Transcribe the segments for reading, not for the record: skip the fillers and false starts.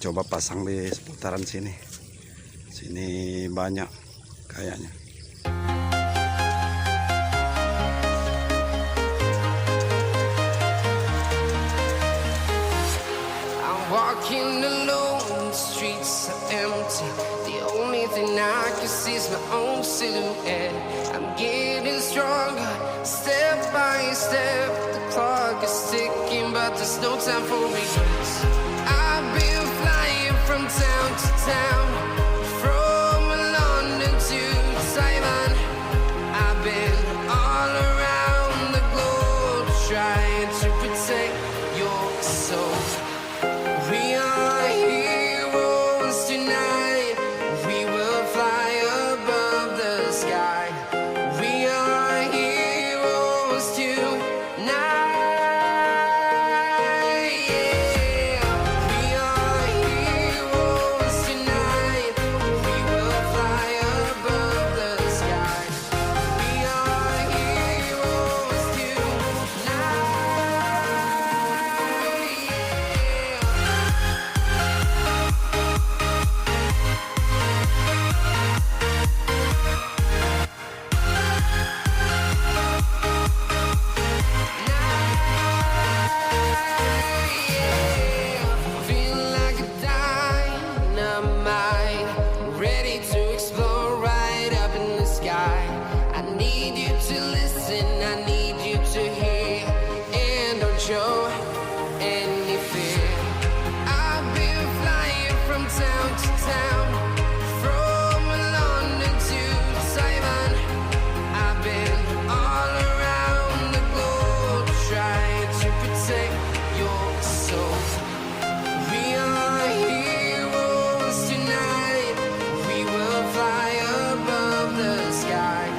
coba pasang di seputaran sini. Sini banyak kayaknya. Walking alone, the streets are empty. The only thing I can see is my own silhouette. I'm getting stronger, step by step. The clock is ticking, but there's no time for regrets. I've been flying from town to town, from London to Taiwan. I've been all around the globe, trying to protect your soul. We are heroes tonight. We will fly above the sky. We are heroes tonight. Yeah. We are heroes tonight. We will fly above the sky. We are heroes tonight. Feeling like a dynamite, ready to explore right up in the sky. I need you to listen, I need you to hear, and don't show any fear. I've been flying from town to town, from London to Taiwan. I've been all around the globe, trying to protect your soul. We are heroes tonight. We will fly above the sky.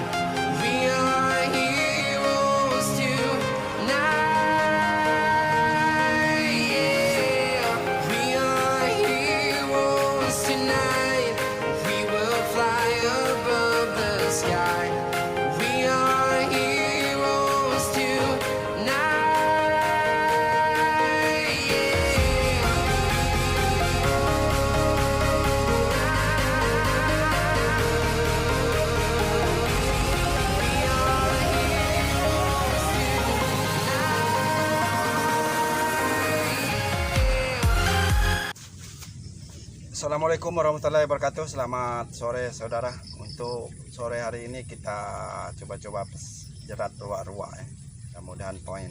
We are heroes tonight. Yeah. We are heroes tonight. We will fly above the sky. We are heroes tonight. Assalamualaikum warahmatullahi wabarakatuh. Selamat sore saudara. Untuk sore hari ini kita coba-coba jerat ruak-ruak ya. Mudah-mudahan poin.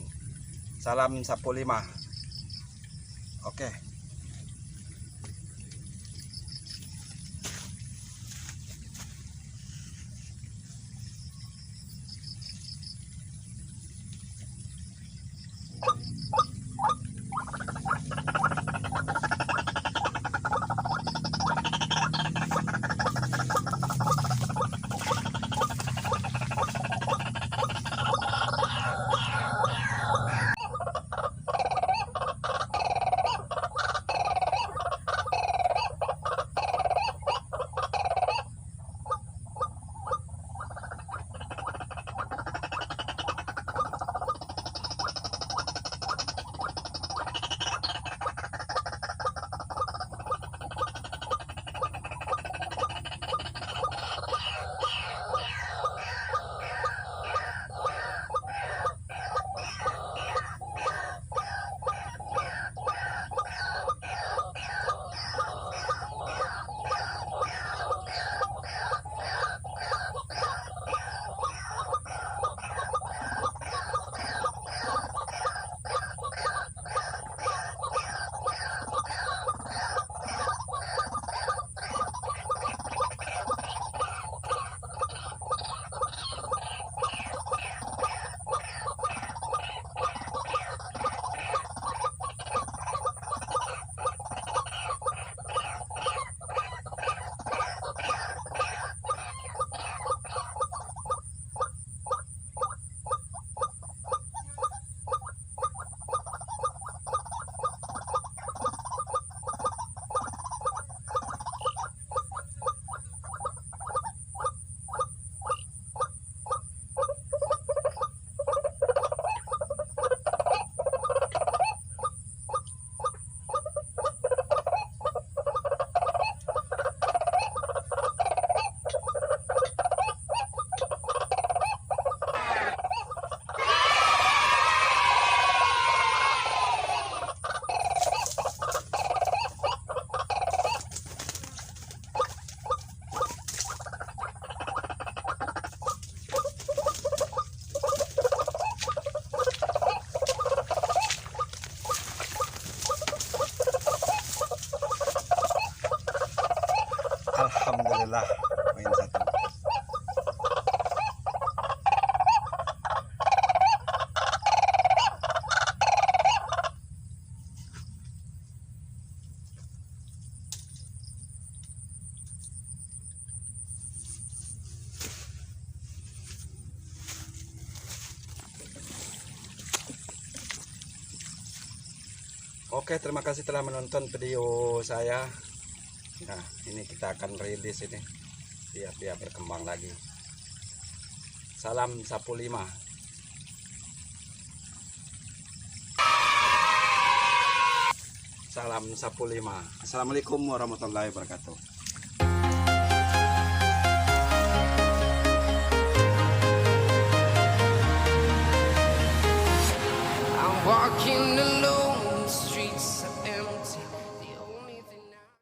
Salam sapu 5. Oke. Alhamdulillah, poin 1. Oke, terima kasih telah menonton video saya. Nah, ini kita akan rilis ini biar dia berkembang lagi. Salam sapu 5. Salam sapu 5. Assalamualaikum warahmatullahi wabarakatuh. I'm walking